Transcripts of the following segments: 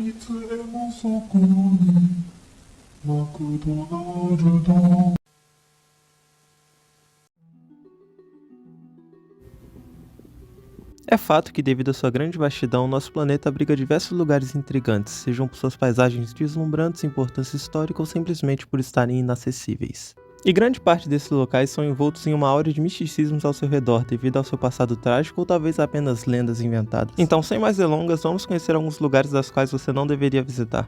いつでもそこにマクドナルド。É fato que, devido à sua grande vastidão, nosso planeta abriga diversos lugares intrigantes, sejam por suas paisagens deslumbrantes, importância histórica ou simplesmente por estarem inacessíveis. E grande parte desses locais são envoltos em uma aura de misticismos ao seu redor, devido ao seu passado trágico ou talvez apenas lendas inventadas. Então, sem mais delongas, vamos conhecer alguns lugares das quais você não deveria visitar.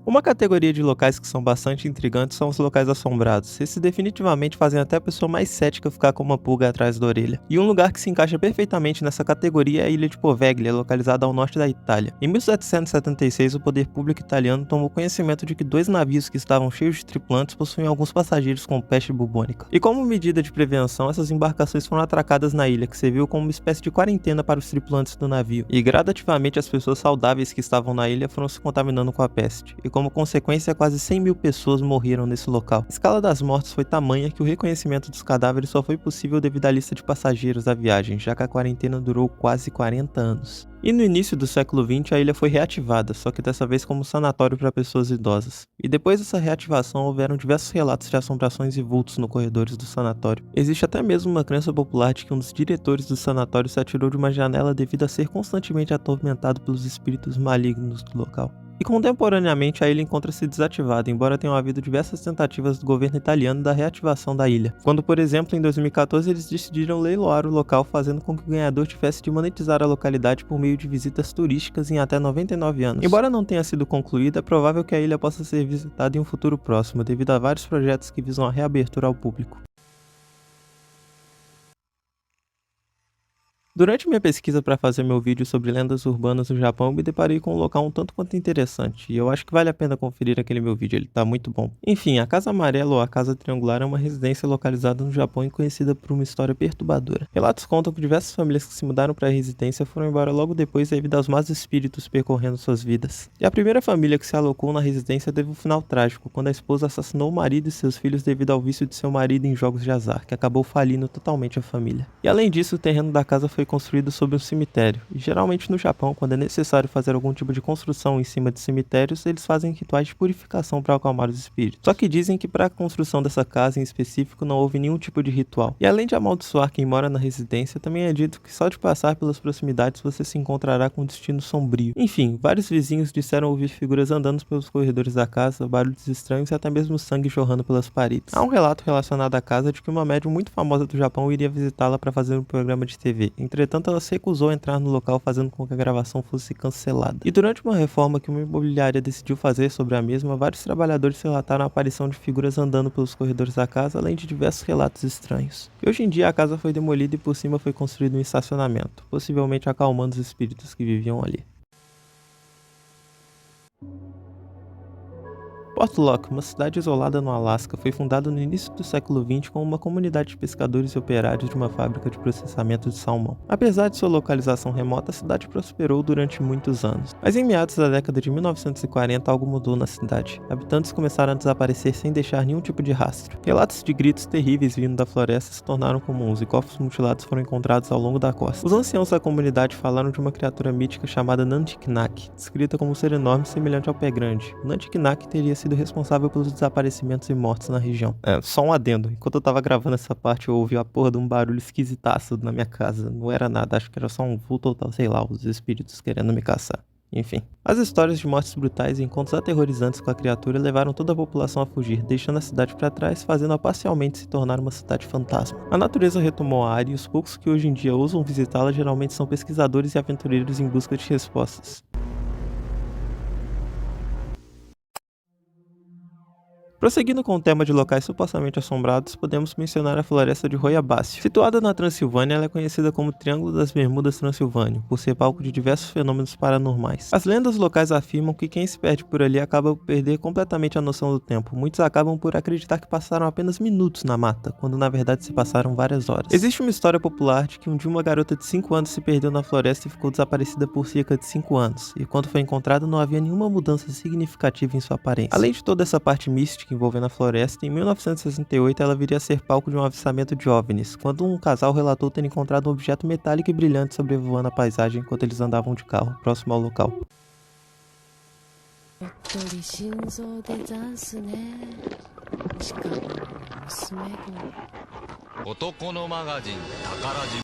Uma categoria de locais que são bastante intrigantes são os locais assombrados. Esses definitivamente fazem até a pessoa mais cética ficar com uma pulga atrás da orelha. E um lugar que se encaixa perfeitamente nessa categoria é a ilha de Poveglia, localizada ao norte da Itália. Em 1776, o poder público italiano tomou conhecimento de que 2 navios que estavam cheios de tripulantes possuíam alguns passageiros com peste bubônica. E como medida de prevenção, essas embarcações foram atracadas na ilha, que serviu como uma espécie de quarentena para os tripulantes do navio. E gradativamente as pessoas saudáveis que estavam na ilha foram se contaminando com a peste. E como consequência, quase 100 mil pessoas morreram nesse local. A escala das mortes foi tamanha que o reconhecimento dos cadáveres só foi possível devido à lista de passageiros da viagem, já que a quarentena durou quase 40 anos. E no início do século XX, a ilha foi reativada, só que dessa vez como sanatório para pessoas idosas. E depois dessa reativação, houveram diversos relatos de assombrações e vultos nos corredores do sanatório. Existe até mesmo uma crença popular de que um dos diretores do sanatório se atirou de uma janela devido a ser constantemente atormentado pelos espíritos malignos do local. E contemporaneamente a ilha encontra-se desativada, embora tenham havido diversas tentativas do governo italiano da reativação da ilha. Quando, por exemplo, em 2014 eles decidiram leiloar o local, fazendo com que o ganhador tivesse de monetizar a localidade por meio de visitas turísticas em até 99 anos. Embora não tenha sido concluída, é provável que a ilha possa ser visitada em um futuro próximo, devido a vários projetos que visam a reabertura ao público. Durante minha pesquisa para fazer meu vídeo sobre lendas urbanas no Japão, eu me deparei com um local um tanto quanto interessante, e eu acho que vale a pena conferir aquele meu vídeo, ele tá muito bom. Enfim, a Casa Amarela ou a Casa Triangular é uma residência localizada no Japão e conhecida por uma história perturbadora. Relatos contam que diversas famílias que se mudaram para a residência foram embora logo depois devido aos maus espíritos percorrendo suas vidas. E a primeira família que se alocou na residência teve um final trágico, quando a esposa assassinou o marido e seus filhos devido ao vício de seu marido em jogos de azar, que acabou falindo totalmente a família. E além disso, o terreno da casa foi construído sobre um cemitério, e geralmente no Japão, quando é necessário fazer algum tipo de construção em cima de cemitérios, eles fazem rituais de purificação para acalmar os espíritos. Só que dizem que para a construção dessa casa em específico não houve nenhum tipo de ritual. E além de amaldiçoar quem mora na residência, também é dito que só de passar pelas proximidades você se encontrará com um destino sombrio. Enfim, vários vizinhos disseram ouvir figuras andando pelos corredores da casa, barulhos estranhos e até mesmo sangue jorrando pelas paredes. Há um relato relacionado à casa de que uma médium muito famosa do Japão iria visitá-la para fazer um programa de TV. Entretanto, ela se recusou a entrar no local, fazendo com que a gravação fosse cancelada. E durante uma reforma que uma imobiliária decidiu fazer sobre a mesma, vários trabalhadores relataram a aparição de figuras andando pelos corredores da casa, além de diversos relatos estranhos. E hoje em dia a casa foi demolida e por cima foi construído um estacionamento, possivelmente acalmando os espíritos que viviam ali. Port Locke, uma cidade isolada no Alasca, foi fundada no início do século XX como uma comunidade de pescadores e operários de uma fábrica de processamento de salmão. Apesar de sua localização remota, a cidade prosperou durante muitos anos. Mas em meados da década de 1940, algo mudou na cidade. Habitantes começaram a desaparecer sem deixar nenhum tipo de rastro. Relatos de gritos terríveis vindo da floresta se tornaram comuns e corpos mutilados foram encontrados ao longo da costa. Os anciãos da comunidade falaram de uma criatura mítica chamada Nantick-Nack, descrita como um ser enorme semelhante ao pé grande. Nantick-Nack teria sido responsável pelos desaparecimentos e mortes na região. Só um adendo, enquanto eu tava gravando essa parte eu ouvi a porra de um barulho esquisitaço na minha casa. Não era nada, acho que era só um vulto ou tal, sei lá, os espíritos querendo me caçar. Enfim, as histórias de mortes brutais e encontros aterrorizantes com a criatura levaram toda a população a fugir, deixando a cidade para trás, fazendo-a parcialmente se tornar uma cidade fantasma. A natureza retomou a área e os poucos que hoje em dia ousam visitá-la geralmente são pesquisadores e aventureiros em busca de respostas. Prosseguindo com o tema de locais supostamente assombrados, podemos mencionar a floresta de Royabácio. Situada na Transilvânia, ela é conhecida como Triângulo das Bermudas Transilvânio, por ser palco de diversos fenômenos paranormais. As lendas locais afirmam que quem se perde por ali acaba por perder completamente a noção do tempo. Muitos acabam por acreditar que passaram apenas minutos na mata, quando na verdade se passaram várias horas. Existe uma história popular de que um dia uma garota de 5 anos se perdeu na floresta e ficou desaparecida por cerca de 5 anos, e quando foi encontrada não havia nenhuma mudança significativa em sua aparência. Além de toda essa parte mística trágica envolvendo a floresta, em 1968 ela viria a ser palco de um avistamento de OVNIs, quando um casal relatou ter encontrado um objeto metálico e brilhante sobrevoando a paisagem enquanto eles andavam de carro, próximo ao local. おっとり心臓でざんすね。しかも娘子。男のマガジン宝島。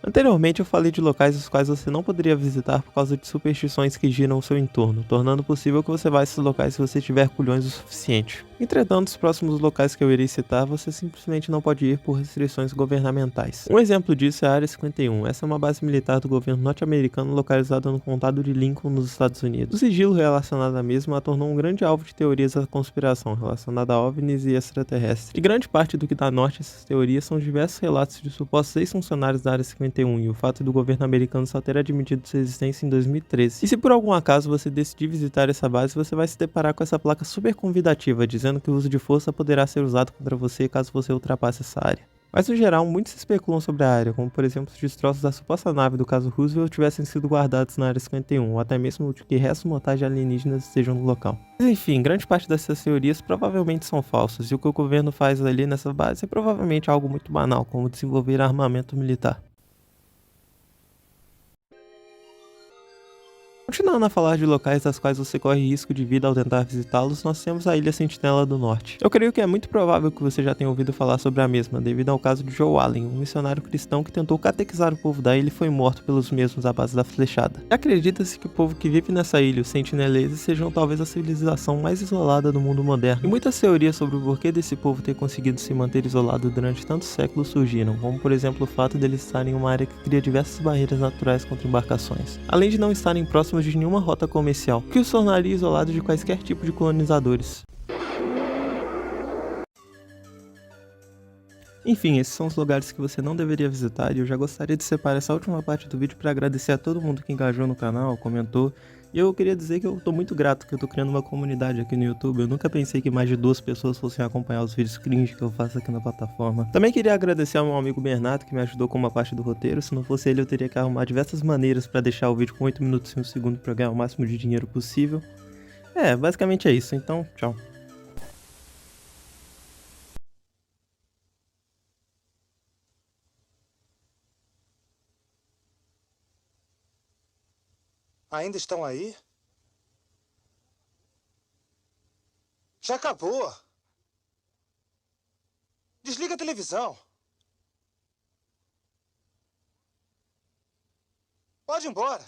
Anteriormente eu falei de locais os quais você não poderia visitar por causa de superstições que giram o seu entorno, tornando possível que você vá a esses locais se você tiver culhões o suficiente. Entretanto, os próximos locais que eu irei citar, você simplesmente não pode ir por restrições governamentais. Um exemplo disso é a Área 51. Essa é uma base militar do governo norte-americano localizada no condado de Lincoln, nos Estados Unidos. O sigilo relacionado à mesma a tornou um grande alvo de teorias da conspiração relacionada a OVNIs e extraterrestres. De grande parte do que dá norte a essas teorias são diversos relatos de supostos ex-funcionários da Área 51 e o fato do governo americano só ter admitido sua existência em 2013. E se por algum acaso você decidir visitar essa base, você vai se deparar com essa placa super convidativa, dizendo que o uso de força poderá ser usado contra você caso você ultrapasse essa área. Mas no geral, muitos especulam sobre a área, como por exemplo os destroços da suposta nave do caso Roosevelt tivessem sido guardados na Área 51, ou até mesmo de que restos mortais de alienígenas estejam no local. Mas enfim, grande parte dessas teorias provavelmente são falsas, e o que o governo faz ali nessa base é provavelmente algo muito banal, como desenvolver armamento militar. Continuando a falar de locais das quais você corre risco de vida ao tentar visitá-los, nós temos a Ilha Sentinela do Norte. Eu creio que é muito provável que você já tenha ouvido falar sobre a mesma, devido ao caso de Joe Allen, um missionário cristão que tentou catequizar o povo da ilha e foi morto pelos mesmos à base da flechada. Acredita-se que o povo que vive nessa ilha, os sentineleses, sejam talvez a civilização mais isolada do mundo moderno. E muitas teorias sobre o porquê desse povo ter conseguido se manter isolado durante tantos séculos surgiram, como por exemplo o fato deles estarem em uma área que cria diversas barreiras naturais contra embarcações, além de não estarem próximos de nenhuma rota comercial, que os tornaria isolados de quaisquer tipo de colonizadores. Enfim, esses são os lugares que você não deveria visitar e eu já gostaria de separar essa última parte do vídeo para agradecer a todo mundo que engajou no canal, comentou. E eu queria dizer que eu tô muito grato que eu tô criando uma comunidade aqui no YouTube. Eu nunca pensei que mais de 2 pessoas fossem acompanhar os vídeos cringe que eu faço aqui na plataforma. Também queria agradecer ao meu amigo Bernardo, que me ajudou com uma parte do roteiro. Se não fosse ele, eu teria que arrumar diversas maneiras pra deixar o vídeo com 8 minutos e 1 segundo pra ganhar o máximo de dinheiro possível. Basicamente é isso. Então, tchau. Ainda estão aí? Já acabou. Desliga a televisão. Pode ir embora.